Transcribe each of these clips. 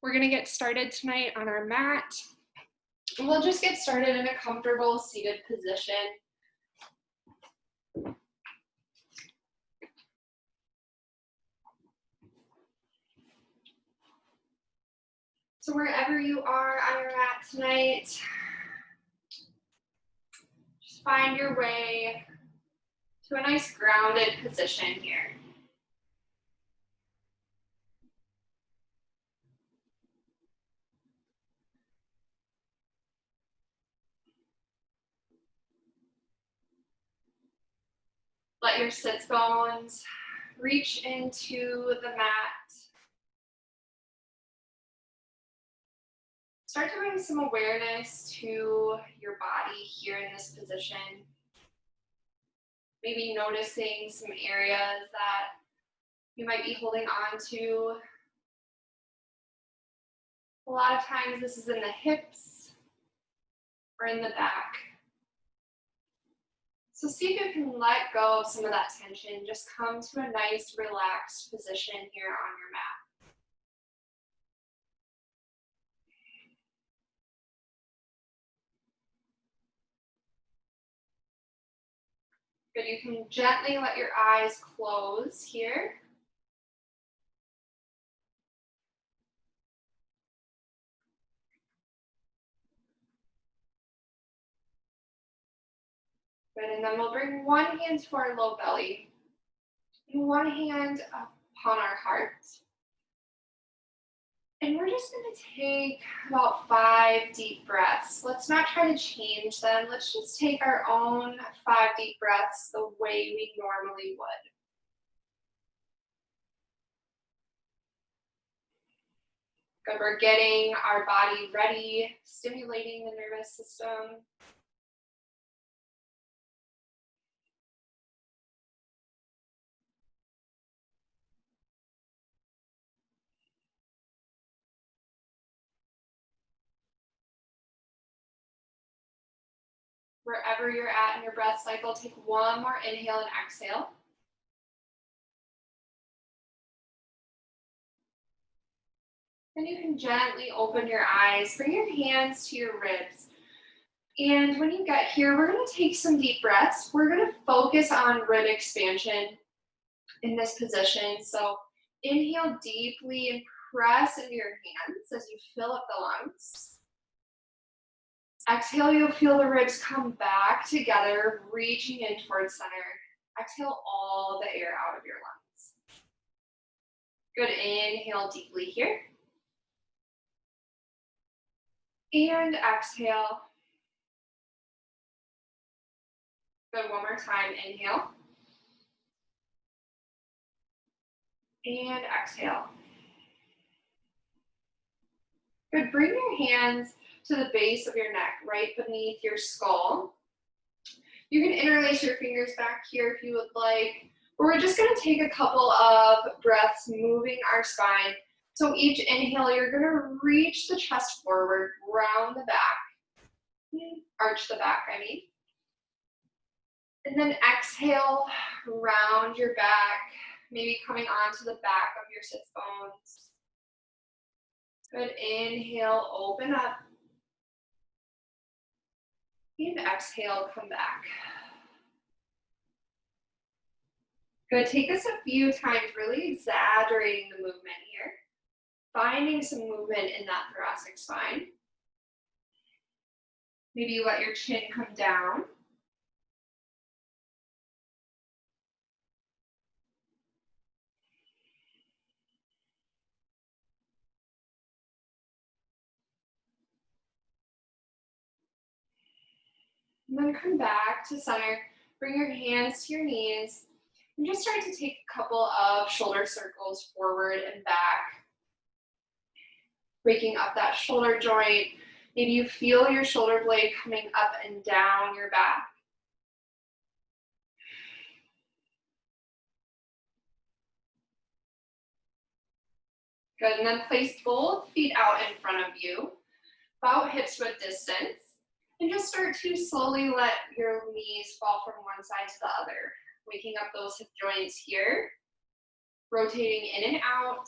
We're gonna get started tonight on our mat. And we'll just get started in a comfortable seated position. So wherever you are on your mat tonight, just find your way to a nice grounded position here. Let your sits bones reach into the mat. Start to bring some awareness to your body here in this position. Maybe noticing some areas that you might be holding on to. A lot of times this is in the hips or in the back. So see if you can let go of some of that tension. Just come to a nice relaxed position here on your mat. Good, you can gently let your eyes close here. Good, and then we'll bring one hand to our low belly and one hand upon our heart. And we're just going to take about 5 deep breaths. Let's not try to change them. Let's just take our own 5 deep breaths the way we normally would. Good, we're getting our body ready, stimulating the nervous system. Wherever you're at in your breath cycle, take one more inhale and exhale. Then you can gently open your eyes, bring your hands to your ribs. And when you get here, we're going to take some deep breaths. We're going to focus on rib expansion in this position. So inhale deeply and press into your hands as you fill up the lungs. Exhale, you'll feel the ribs come back together, reaching in towards center. Exhale all the air out of your lungs. Good, inhale deeply here. And exhale. Good, one more time, inhale. And exhale. Good, bring your hands to the base of your neck, right beneath your skull. You can interlace your fingers back here if you would like. But we're just going to take a couple of breaths moving our spine. So each inhale, you're going to reach the chest forward, round the back, arch the back, I mean. And then exhale, round your back, maybe coming onto the back of your sits bones. Good, inhale, open up. And exhale, come back. Good, take this a few times, really exaggerating the movement here. Finding some movement in that thoracic spine. Maybe you let your chin come down. And then come back to center. Bring your hands to your knees. And just start to take a couple of shoulder circles forward and back. Waking up that shoulder joint. Maybe you feel your shoulder blade coming up and down your back. Good, and then place both feet out in front of you, about hips width distance. And just start to slowly let your knees fall from one side to the other. Waking up those hip joints here. Rotating in and out.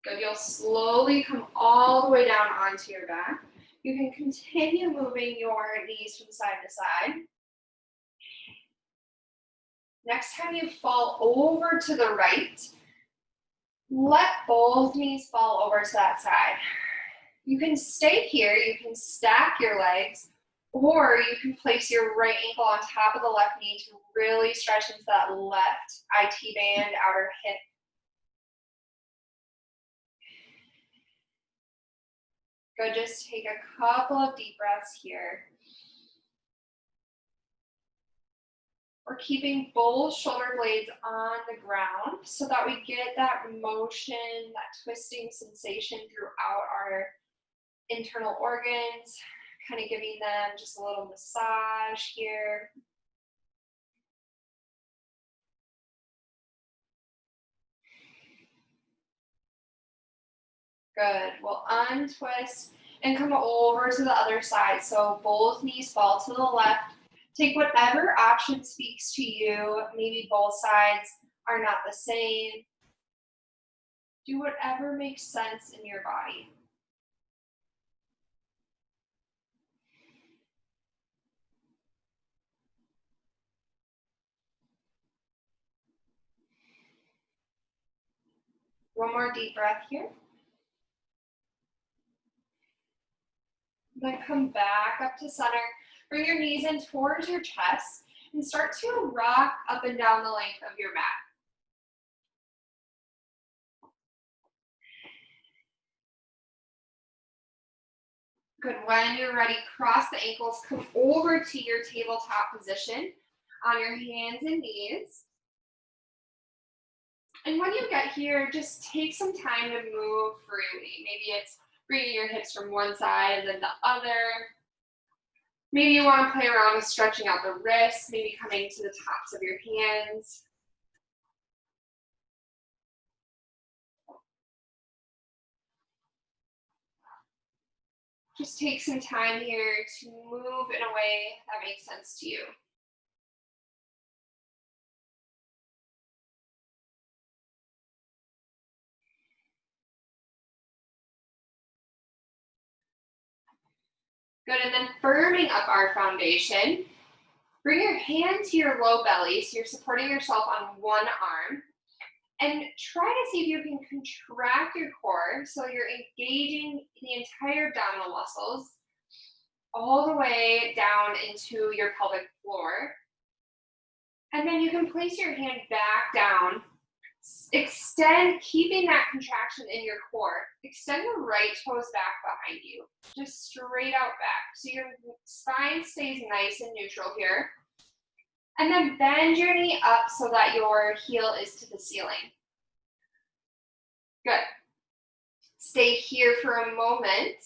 Good, you'll slowly come all the way down onto your back. You can continue moving your knees from side to side. Next time you fall over to the right, let both knees fall over to that side. You can stay here, you can stack your legs, or you can place your right ankle on top of the left knee to really stretch into that left IT band, outer hip. Good, just take a couple of deep breaths here. We're keeping both shoulder blades on the ground so that we get that motion, that twisting sensation throughout our internal organs, kind of giving them just a little massage here. Good. We'll untwist and come over to the other side. So both knees fall to the left. Take whatever option speaks to you. Maybe both sides are not the same. Do whatever makes sense in your body. One more deep breath here. Then come back up to center. Bring your knees in towards your chest and start to rock up and down the length of your mat. Good. When you're ready, cross the ankles, come over to your tabletop position on your hands and knees. And when you get here, just take some time to move freely. Maybe it's bringing your hips from one side and then the other. Maybe you want to play around with stretching out the wrists, maybe coming to the tops of your hands. Just take some time here to move in a way that makes sense to you. Good, and then firming up our foundation, bring your hand to your low belly, so you're supporting yourself on one arm, and try to see if you can contract your core so you're engaging the entire abdominal muscles all the way down into your pelvic floor. And then you can place your hand back down. Extend, keeping that contraction in your core. Extend the right toes back behind you, just straight out back. So your spine stays nice and neutral here. And then bend your knee up so that your heel is to the ceiling. Good. Stay here for a moment.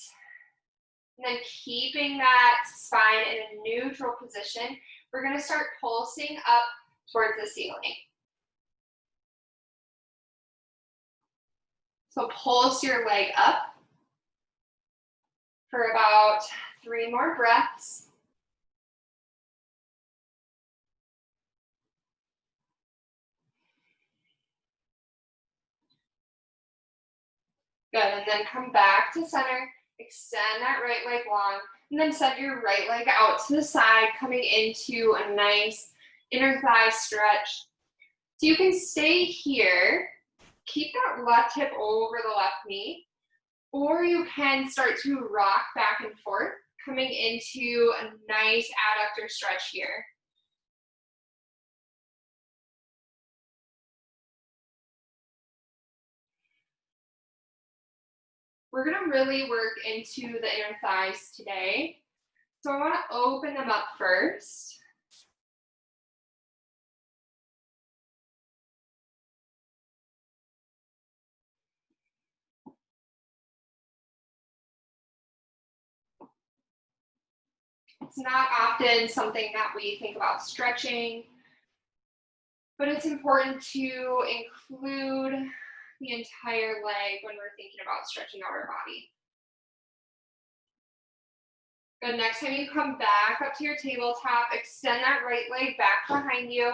And then keeping that spine in a neutral position, we're going to start pulsing up towards the ceiling. So pulse your leg up for about 3 more breaths. Good, and then come back to center, extend that right leg long, and then send your right leg out to the side, coming into a nice inner thigh stretch. So you can stay here, keep that left hip over the left knee, or you can start to rock back and forth, coming into a nice adductor stretch here. We're gonna really work into the inner thighs today. So I wanna open them up first. It's not often something that we think about stretching, but it's important to include the entire leg when we're thinking about stretching out our body. Good, next time you come back up to your tabletop, extend that right leg back behind you,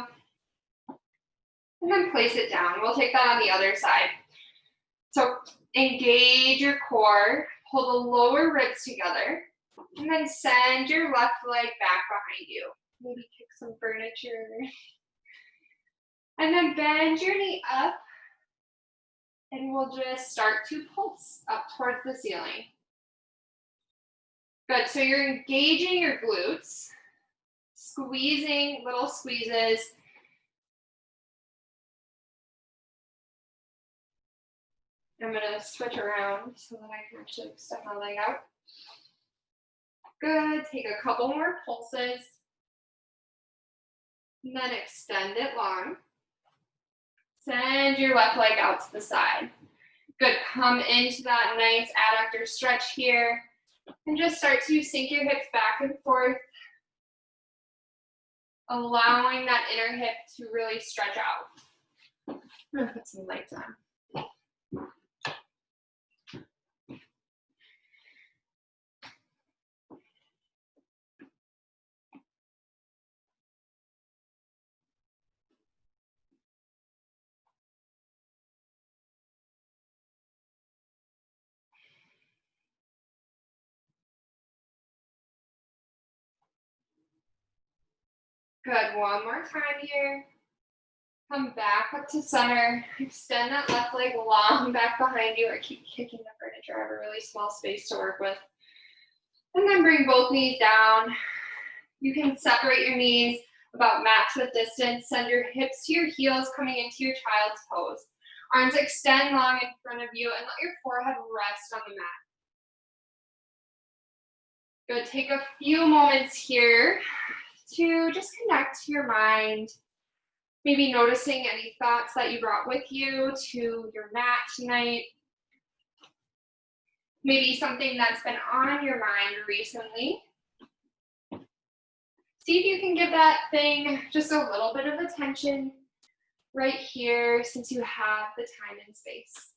and then place it down. We'll take that on the other side. So engage your core, pull the lower ribs together, and then send your left leg back behind you. Maybe kick some furniture. And then bend your knee up, and we'll just start to pulse up towards the ceiling. Good, so you're engaging your glutes, squeezing, little squeezes. I'm gonna switch around so that I can actually step my leg out. Good, take a couple more pulses. And then extend it long. Send your left leg out to the side. Good, come into that nice adductor stretch here. And just start to sink your hips back and forth, allowing that inner hip to really stretch out. I'm gonna put some lights on. Good, one more time here. Come back up to center. Extend that left leg long back behind you. I keep kicking the furniture. I have a really small space to work with. And then bring both knees down. You can separate your knees about match width distance. Send your hips to your heels coming into your child's pose. Arms extend long in front of you and let your forehead rest on the mat. Good, take a few moments here to just connect to your mind. Maybe noticing any thoughts that you brought with you to your mat tonight. Maybe something that's been on your mind recently. See if you can give that thing just a little bit of attention right here since you have the time and space.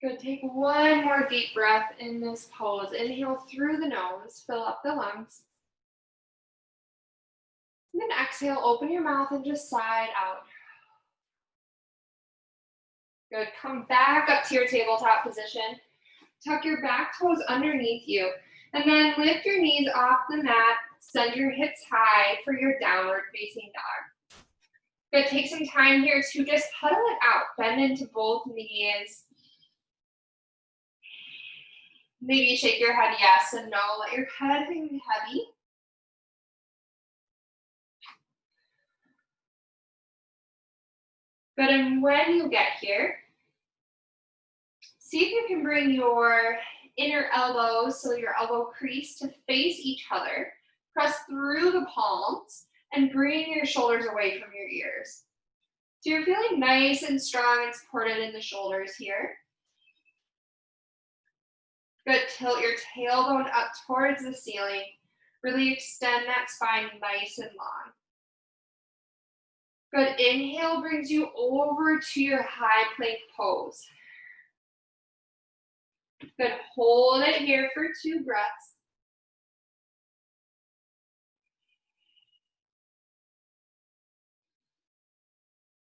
Good, take one more deep breath in this pose. Inhale through the nose, fill up the lungs. And then exhale, open your mouth and just sigh it out. Good, come back up to your tabletop position. Tuck your back toes underneath you. And then lift your knees off the mat. Send your hips high for your downward facing dog. Good, take some time here to just huddle it out. Bend into both knees. Maybe shake your head yes and no. Let your head hang heavy. Good, and when you get here, see if you can bring your inner elbows, so your elbow crease, to face each other. Press through the palms and bring your shoulders away from your ears. So you're feeling nice and strong and supported in the shoulders here. Good, tilt your tailbone up towards the ceiling. Really extend that spine nice and long. Good, inhale brings you over to your high plank pose. Good, hold it here for 2 breaths.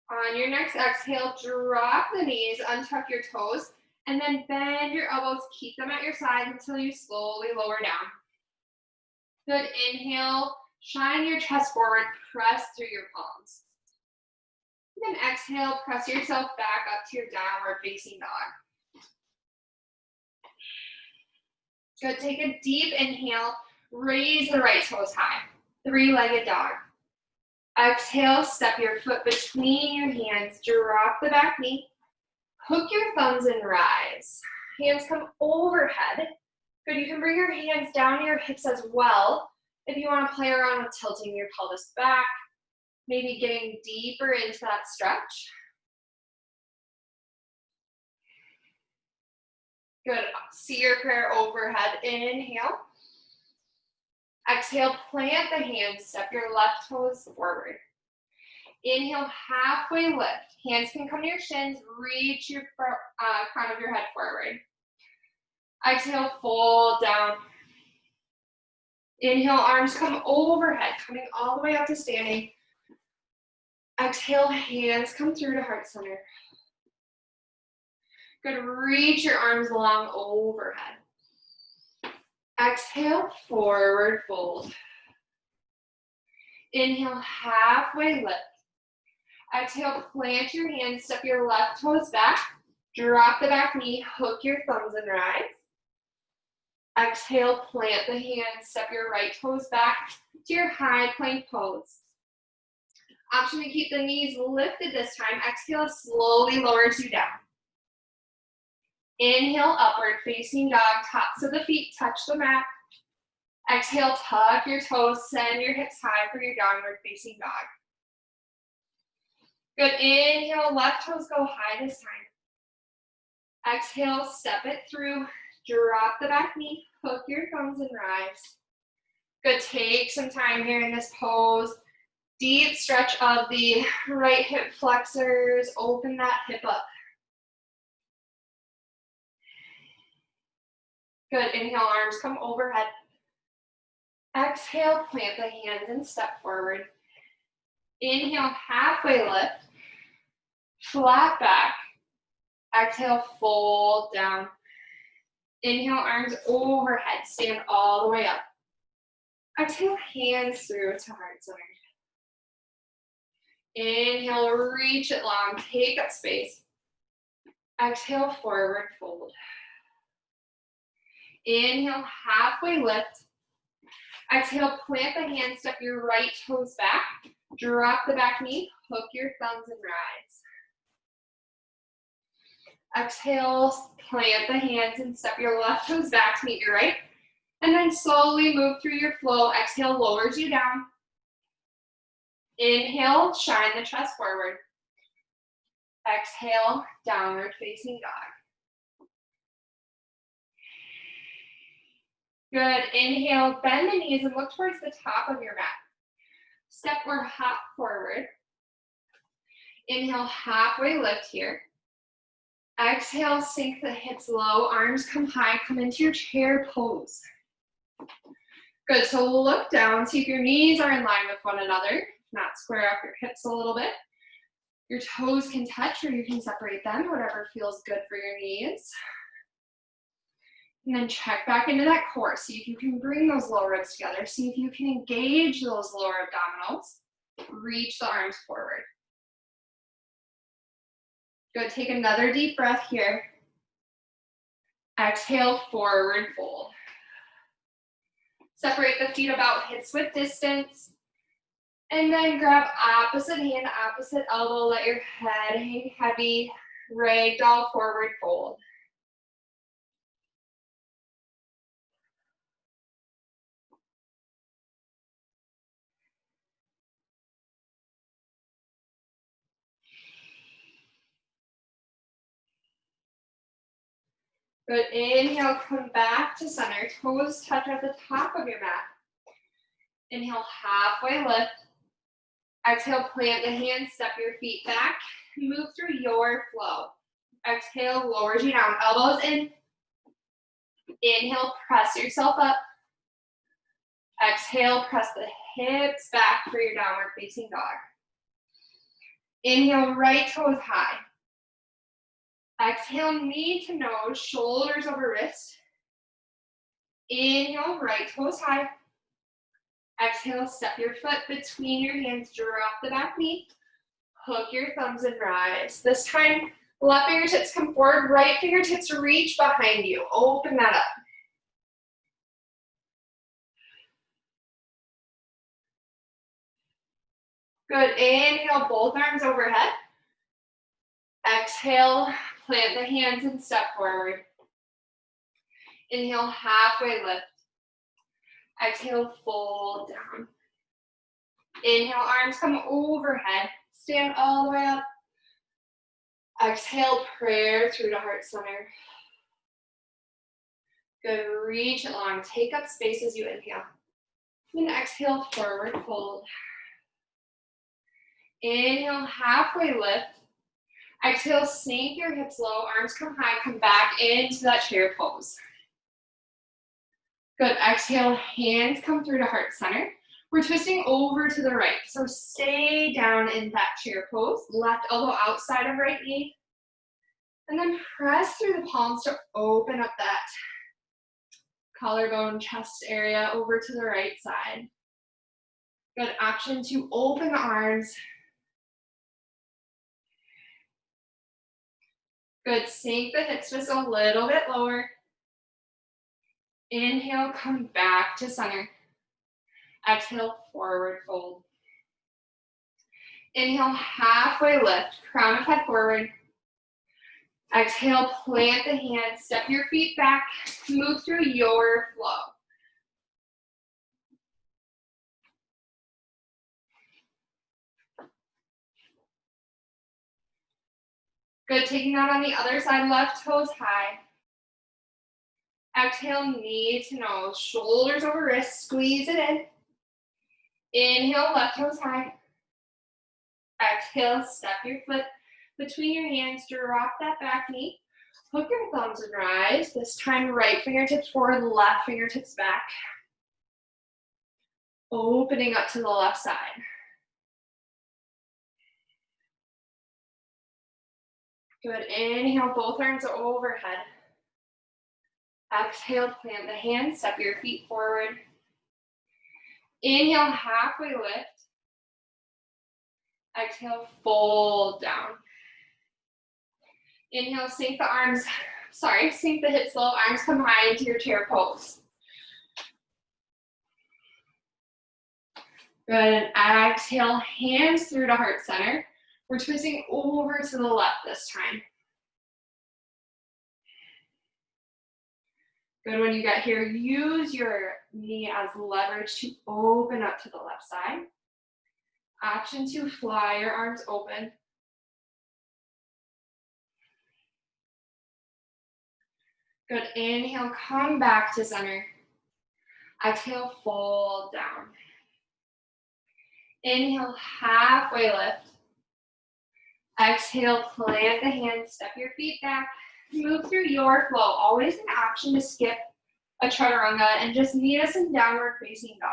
On your next exhale, drop the knees, untuck your toes, and then bend your elbows, keep them at your sides until you slowly lower down. Good, inhale, shine your chest forward, press through your palms. And then exhale, press yourself back up to your downward facing dog. Good, take a deep inhale, raise the right toes high, 3-legged dog. Exhale, step your foot between your hands, drop the back knee, hook your thumbs and rise. Hands come overhead. Good, you can bring your hands down to your hips as well. If you want to play around with tilting your pelvis back, maybe getting deeper into that stretch. Good, seer prayer overhead, inhale. Exhale, plant the hands, step your left toes forward. Inhale, halfway lift. Hands can come to your shins. Reach your crown of your head forward. Exhale, fold down. Inhale, arms come overhead, coming all the way up to standing. Exhale, hands come through to heart center. Good, reach your arms long overhead. Exhale, forward fold. Inhale, halfway lift. Exhale, plant your hands, step your left toes back, drop the back knee, hook your thumbs and rise. Exhale, plant the hands, step your right toes back to your high plank pose. Option to keep the knees lifted this time. Exhale, slowly lowers you down. Inhale, upward facing dog, tops of the feet touch the mat. Exhale, tuck your toes, send your hips high for your downward facing dog. Good, inhale, left toes go high this time. Exhale, step it through, drop the back knee, hook your thumbs and rise. Good, take some time here in this pose. Deep stretch of the right hip flexors, open that hip up. Good, inhale, arms come overhead. Exhale, plant the hands and step forward. Inhale, halfway lift, flat back. Exhale, fold down. Inhale, arms overhead, stand all the way up. Exhale, hands through to heart center. Inhale, reach it long, take up space. Exhale, forward fold. Inhale, halfway lift. Exhale, plant the hands, step your right toes back. Drop the back knee, hook your thumbs and rise. Exhale, plant the hands and step your left toes back to meet your right. And then slowly move through your flow. Exhale, lowers you down. Inhale, shine the chest forward. Exhale, downward facing dog. Good, inhale, bend the knees and look towards the top of your mat. Step or hop forward. Inhale, halfway lift here. Exhale, sink the hips low, arms come high, come into your chair pose. Good, so look down, see if your knees are in line with one another. If not, square up your hips a little bit. Your toes can touch or you can separate them, whatever feels good for your knees. And then check back into that core. See if you can bring those lower ribs together. See if you can engage those lower abdominals. Reach the arms forward. Good, take another deep breath here. Exhale, forward fold. Separate the feet about hips width distance. And then grab opposite hand, opposite elbow. Let your head hang heavy. Ragdoll, forward fold. Good, inhale, come back to center. Toes touch at the top of your mat. Inhale, halfway lift. Exhale, plant the hands, step your feet back. Move through your flow. Exhale, lowers you down, elbows in. Inhale, press yourself up. Exhale, press the hips back for your downward facing dog. Inhale, right toes high. Exhale, knee to nose, shoulders over wrist. Inhale, right toes high. Exhale, step your foot between your hands, drop the back knee. Hook your thumbs and rise. This time, left fingertips come forward, right fingertips reach behind you. Open that up. Good, inhale, both arms overhead. Exhale, plant the hands and step forward. Inhale, halfway lift. Exhale, fold down. Inhale, arms come overhead. Stand all the way up. Exhale, prayer through to heart center. Good, reach it long. Take up space as you inhale. And exhale, forward fold. Inhale, halfway lift. Exhale, sink your hips low, arms come high, come back into that chair pose. Good, exhale, hands come through to heart center. We're twisting over to the right, so stay down in that chair pose. Left elbow outside of right knee. And then press through the palms to open up that collarbone, chest area over to the right side. Good, option to open the arms. Good, sink the hips just a little bit lower. Inhale, come back to center. Exhale, forward fold. Inhale, halfway lift, crown of head forward. Exhale, plant the hands, step your feet back, move through your flow. Good, taking that on the other side, left toes high. Exhale, knee to nose, shoulders over wrists, squeeze it in. Inhale, left toes high. Exhale, step your foot between your hands, drop that back knee. Hook your thumbs and rise. This time, right fingertips forward, left fingertips back. Opening up to the left side. Good, inhale, both arms overhead. Exhale, plant the hands, step your feet forward. Inhale, halfway lift. Exhale, fold down. Inhale, sink the hips low, arms come high into your chair pose. Good, and exhale, hands through to heart center. We're twisting over to the left this time. Good, when you get here, use your knee as leverage to open up to the left side. Option to fly your arms open. Good, inhale, come back to center. Exhale, fold down. Inhale, halfway lift. Exhale, plant the hands, step your feet back, move through your flow. Always an option to skip a chaturanga and just meet us in downward facing dog.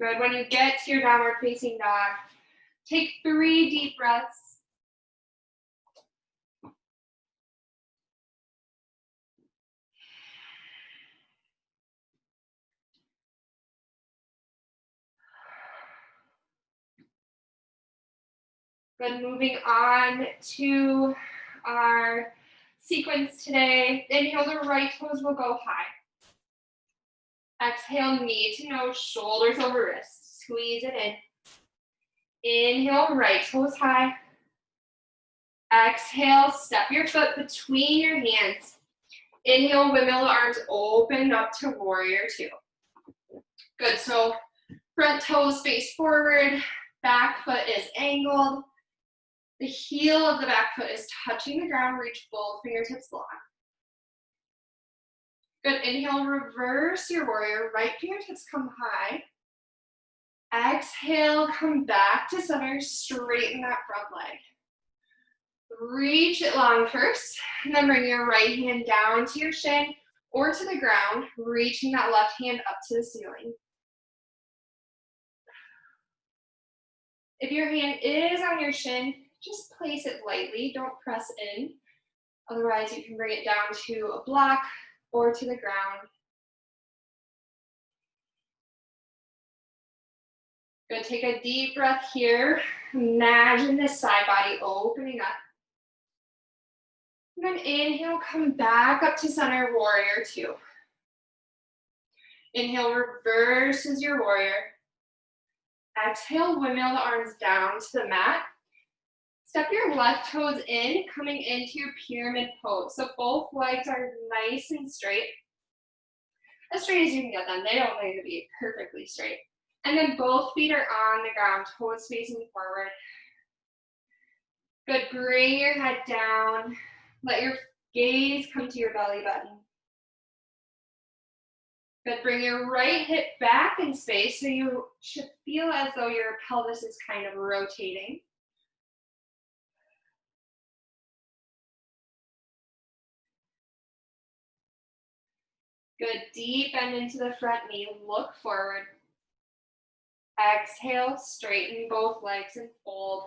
Good, when you get to your downward facing dog, take 3 deep breaths. Good, moving on to our sequence today. Inhale, the right toes will go high. Exhale, knee to nose, shoulders over wrists. Squeeze it in. Inhale, right toes high. Exhale, step your foot between your hands. Inhale, windmill the arms open up to warrior two. Good, so front toes face forward, back foot is angled. The heel of the back foot is touching the ground, reach both fingertips long. Good, inhale, reverse your warrior, right fingertips come high. Exhale, come back to center, straighten that front leg. Reach it long first, and then bring your right hand down to your shin or to the ground, reaching that left hand up to the ceiling. If your hand is on your shin, just place it lightly, don't press in. Otherwise, you can bring it down to a block or to the ground. Good, take a deep breath here. Imagine this side body opening up. And then inhale, come back up to center, warrior two. Inhale, reverses your warrior. Exhale, windmill the arms down to the mat. Step your left toes in, coming into your pyramid pose. So both legs are nice and straight. As straight as you can get them. They don't need to be perfectly straight. And then both feet are on the ground, toes facing forward. Good, bring your head down. Let your gaze come to your belly button. Good, bring your right hip back in space so you should feel as though your pelvis is kind of rotating. Good, deep bend into the front knee, look forward. Exhale, straighten both legs and fold.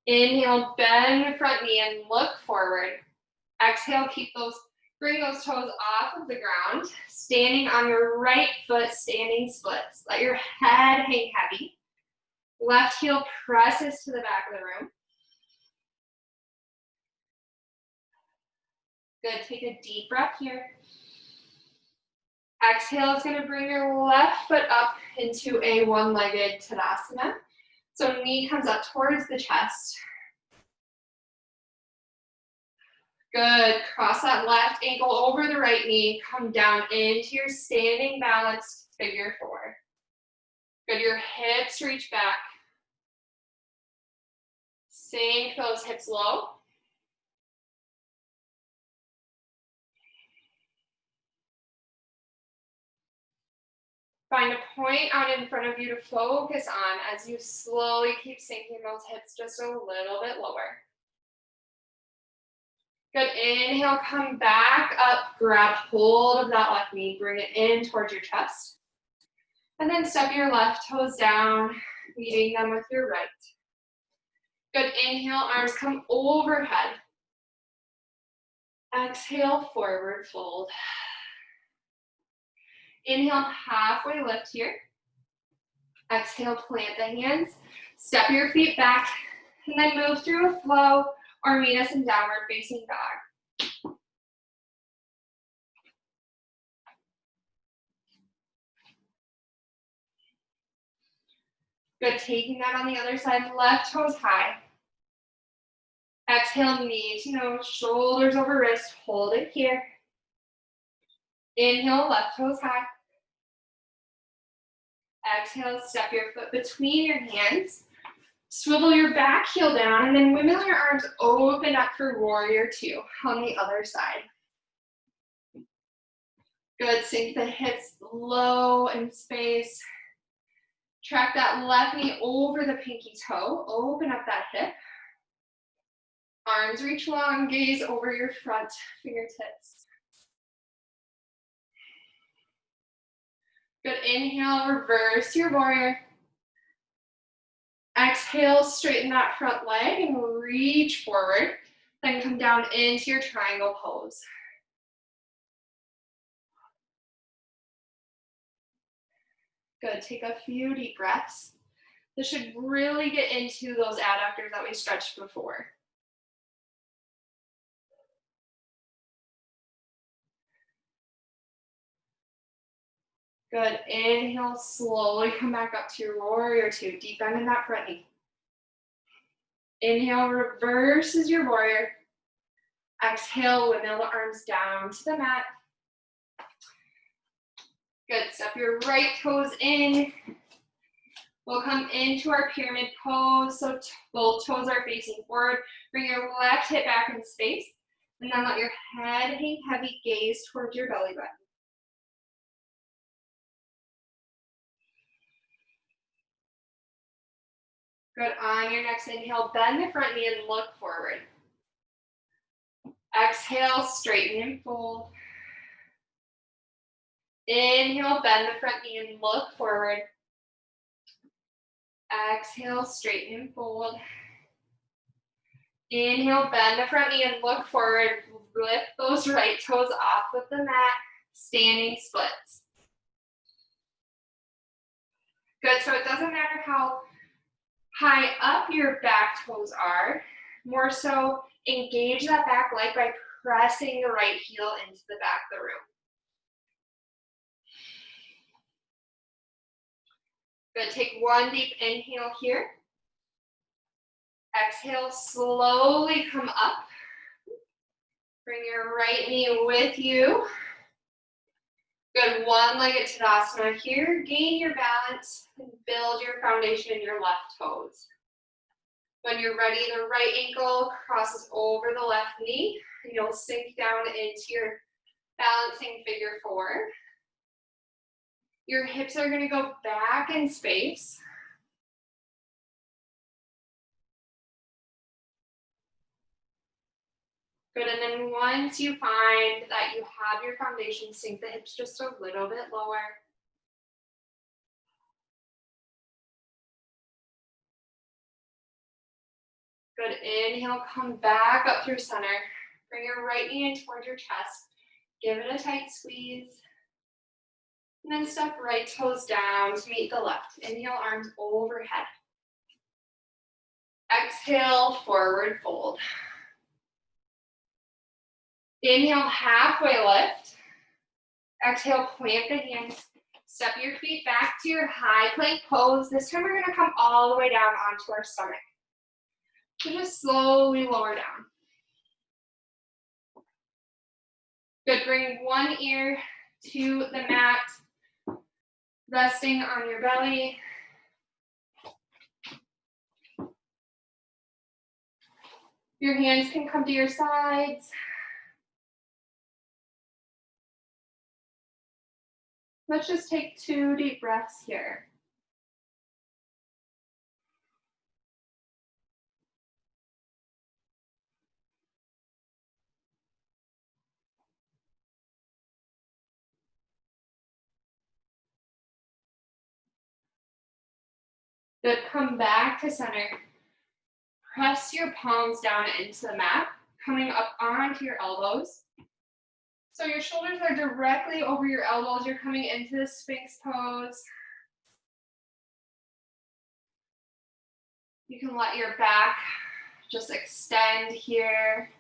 Inhale, bend the front knee and look forward. Exhale, bring those toes off of the ground. Standing on your right foot, standing splits. Let your head hang heavy. Left heel presses to the back of the room. Good, take a deep breath here. Exhale is gonna bring your left foot up into a one-legged Tadasana. So knee comes up towards the chest. Good, cross that left ankle over the right knee, come down into your standing balanced figure four. Good, your hips reach back. Sink those hips low. Find a point out in front of you to focus on as you slowly keep sinking those hips just a little bit lower. Good, inhale, come back up, grab hold of that left knee, bring it in towards your chest. And then step your left toes down, meeting them with your right. Good, inhale, arms come overhead. Exhale, forward fold. Inhale, halfway lift here. Exhale, plant the hands, step your feet back, and then move through a flow or meet us in downward facing dog. Good, taking that on the other side, left toes high. Exhale, knee to nose, shoulders over wrist, hold it here. Inhale, left toes high. Exhale, step your foot between your hands. Swivel your back heel down and then windmill your arms open up for warrior two on the other side. Good, sink the hips low in space. Track that left knee over the pinky toe. Open up that hip. Arms reach long, gaze over your front fingertips. Good, inhale, reverse your warrior. Exhale, straighten that front leg and reach forward. Then come down into your triangle pose. Good, take a few deep breaths. This should really get into those adductors that we stretched before. Good, inhale, slowly come back up to your warrior two, deep bend in that front knee. Inhale, reverses your warrior. Exhale, windmill the arms down to the mat. Good, step your right toes in. We'll come into our pyramid pose, so both toes are facing forward. Bring your left hip back in space, and then let your head hang heavy, gaze towards your belly button. Good, on your next inhale, bend the front knee and look forward. Exhale, straighten and fold. Inhale, bend the front knee and look forward. Exhale, straighten and fold. Inhale, bend the front knee and look forward. Lift those right toes off with the mat, standing splits. Good, so it doesn't matter how high up your back toes are, more so engage that back leg by pressing the right heel into the back of the room. Good, take one deep inhale here. Exhale, slowly come up. Bring your right knee with you. Good, one-legged Tadasana here. Gain your balance and build your foundation in your left toes. When you're ready, the right ankle crosses over the left knee, and you'll sink down into your Balancing figure four. Your hips are gonna go back in space. Good, and then once you find that you have your foundation, sink the hips just a little bit lower. Good, inhale, come back up through center. Bring your right knee in towards your chest. Give it a tight squeeze. And then step right toes down to meet the left. Inhale, arms overhead. Exhale, forward fold. Inhale, halfway lift. Exhale, plant the hands. Step your feet back to your high plank pose. This time we're gonna come all the way down onto our stomach. So just slowly lower down. Good, bring one ear to the mat, resting on your belly. Your hands can come to your sides. Let's just take 2 deep breaths here. Good, come back to center. Press your palms down into the mat, coming up onto your elbows. So your shoulders are directly over your elbows. You're coming into the Sphinx pose. You can let your back just extend here.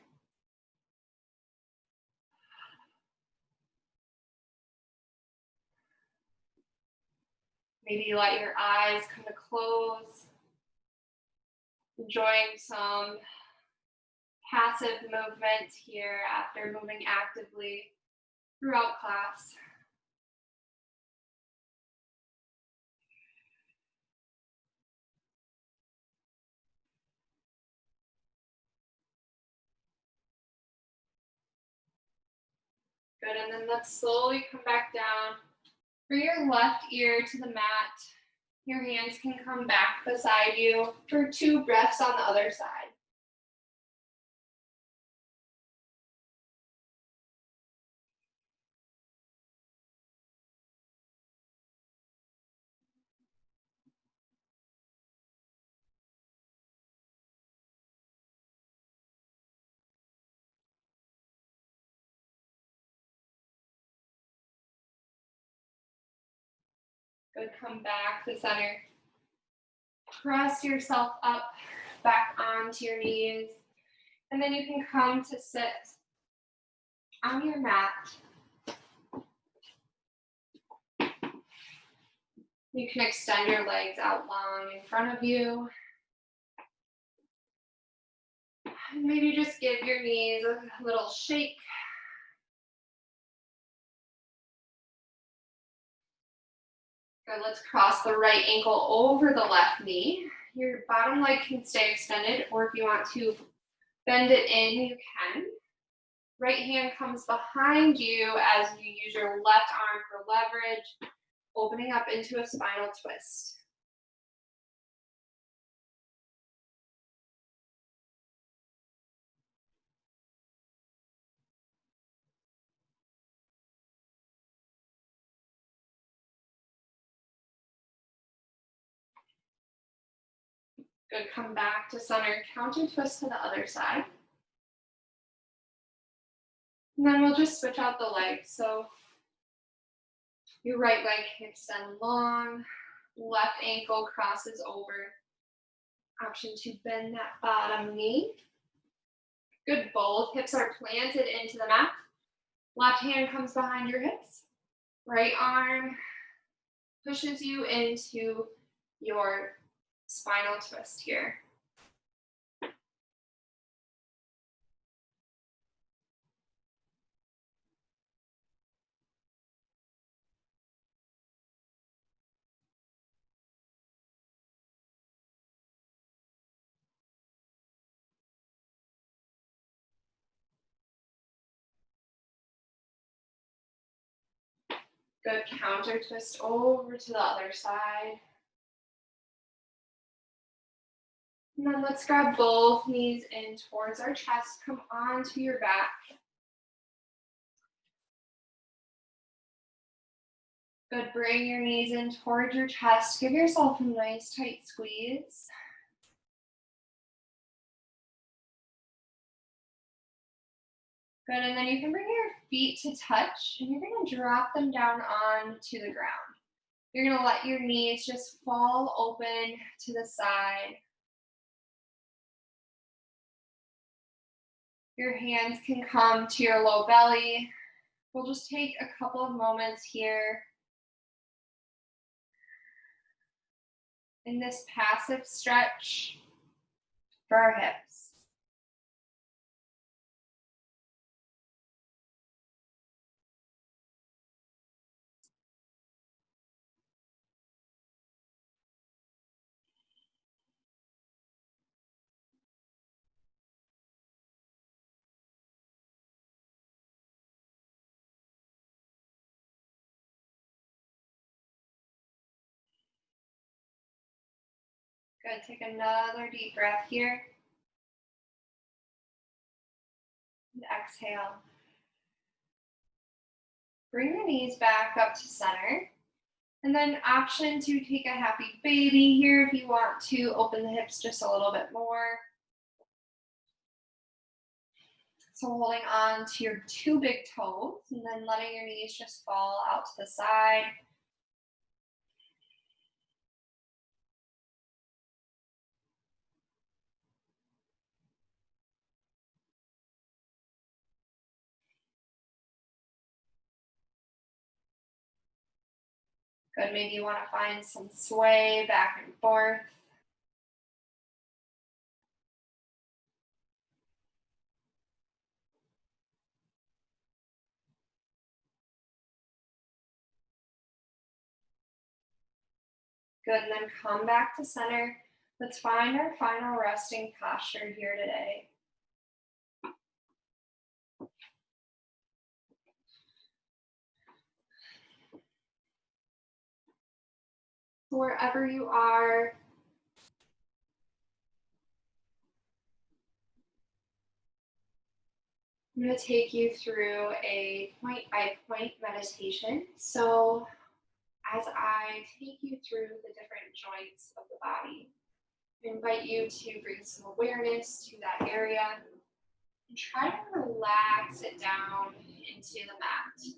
Maybe let your eyes come to close. Enjoying some passive movement here after moving actively throughout class. Good, and then let's slowly come back down. Bring your left ear to the mat. Your hands can come back beside you for 2 breaths on the other side. Good, come back to center. Press yourself up, back onto your knees. And then you can come to sit on your mat. You can extend your legs out long in front of you. And maybe just give your knees a little shake. Good, let's cross the right ankle over the left knee. Your bottom leg can stay extended, or if you want to bend it in, you can. Right hand comes behind you as you use your left arm for leverage, opening up into a spinal twist. Good, come back to center, counter twist to the other side. And then we'll just switch out the legs. So your right leg can extend long, left ankle crosses over. Option to bend that bottom knee. Good, both hips are planted into the mat. Left hand comes behind your hips. Right arm pushes you into your spinal twist here. Good, counter twist over to the other side. And then let's grab both knees in towards our chest. Come onto your back. Good, bring your knees in towards your chest. Give yourself a nice tight squeeze. Good, and then you can bring your feet to touch, and you're gonna drop them down onto the ground. You're gonna let your knees just fall open to the side. Your hands can come to your low belly. We'll just take a couple of moments here in this passive stretch for our hips. Good, take another deep breath here. And exhale. Bring the knees back up to center. And then option to take a happy baby here if you want to open the hips just a little bit more. So holding on to your two big toes and then letting your knees just fall out to the side. Good, maybe you want to find some sway back and forth. Good, and then come back to center. Let's find our final resting posture here today. Wherever you are, I'm going to take you through a point-by-point meditation. So as I take you through the different joints of the body, I invite you to bring some awareness to that area and try to relax it down into the mat.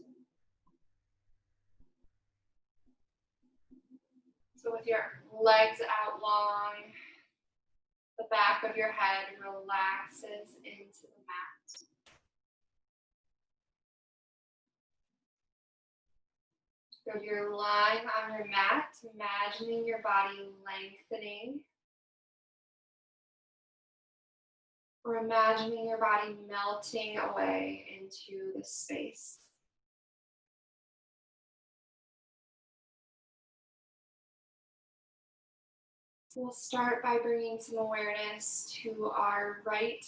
So with your legs out long, the back of your head relaxes into the mat. So you're lying on your mat, imagining your body lengthening, or imagining your body melting away into the space. We'll start by bringing some awareness to our right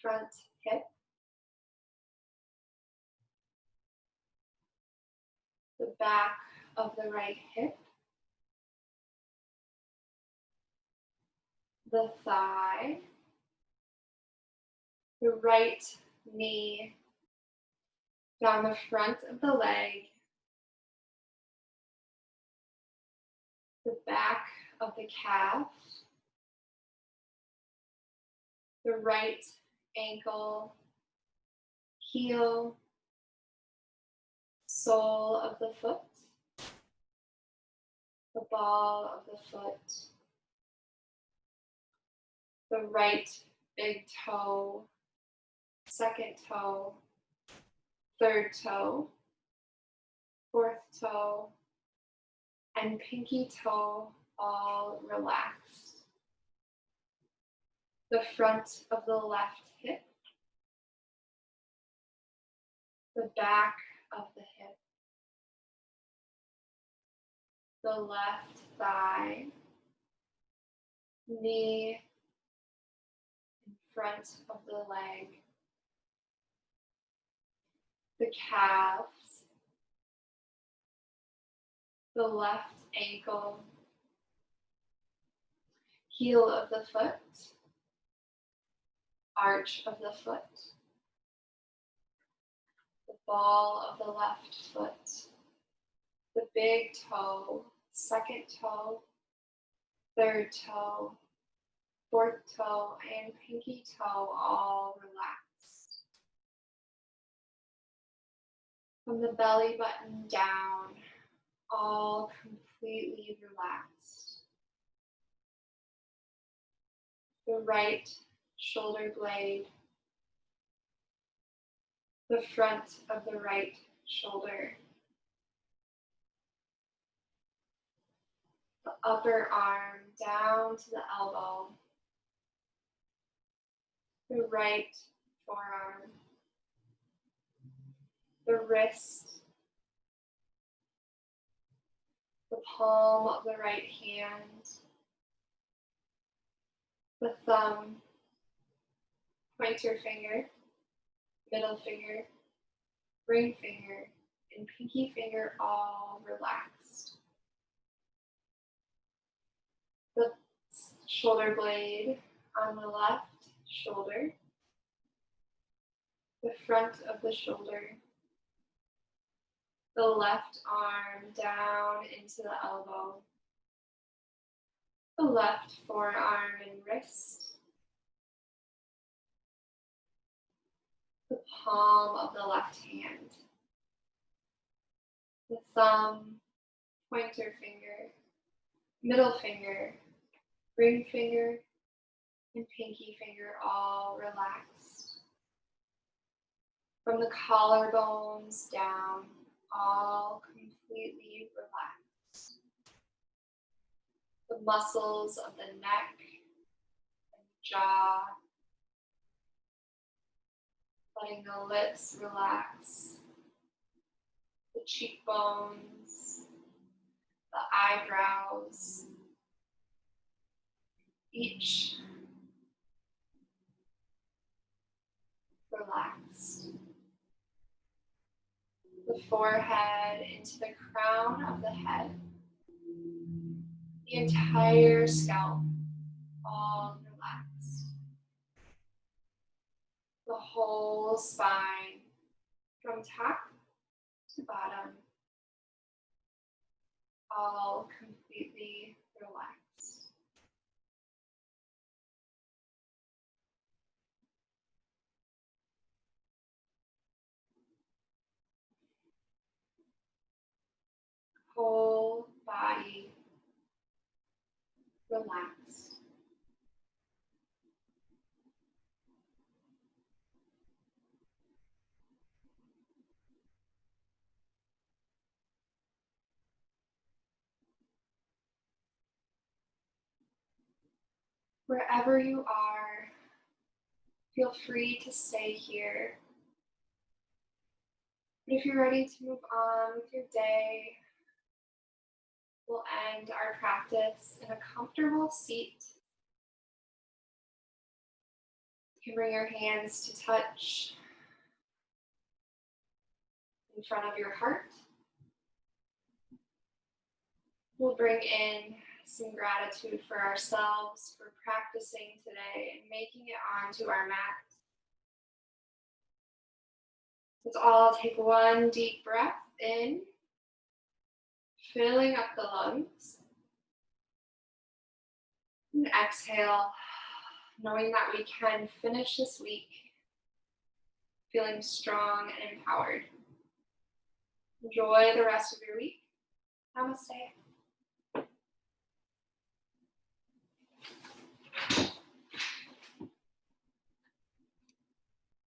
front hip, the back of the right hip, the thigh, the right knee, down the front of the leg, the back of the calf, the right ankle, heel, sole of the foot, the ball of the foot, the right big toe, second toe, third toe, fourth toe, and pinky toe all relaxed. The front of the left hip, the back of the hip, the left thigh, knee in front of the leg, the calves, the left ankle, heel of the foot, arch of the foot, the ball of the left foot, the big toe, second toe, third toe, fourth toe, and pinky toe all relaxed. From the belly button down, all completely relaxed. The right shoulder blade, the front of the right shoulder, the upper arm down to the elbow, the right forearm, the wrist, the palm of the right hand, the thumb, pointer finger, middle finger, ring finger, and pinky finger all relaxed. The shoulder blade on the left shoulder, the front of the shoulder, the left arm down into the elbow, the left forearm and wrist, the palm of the left hand, the thumb, pointer finger, middle finger, ring finger, and pinky finger all relaxed. From the collarbones down, all completely relaxed. The muscles of the neck and jaw, letting the lips relax, the cheekbones, the eyebrows, each relaxed. The forehead into the crown of the head, the entire scalp all relaxed. The whole spine from top to bottom all completely relaxed. Whole body relaxed. Wherever you are, feel free to stay here. But if you're ready to move on with your day, we'll end our practice in a comfortable seat. You can bring your hands to touch in front of your heart. We'll bring in some gratitude for ourselves for practicing today and making it onto our mat. Let's all take one deep breath in, filling up the lungs. And exhale, knowing that we can finish this week feeling strong and empowered. Enjoy the rest of your week. Namaste.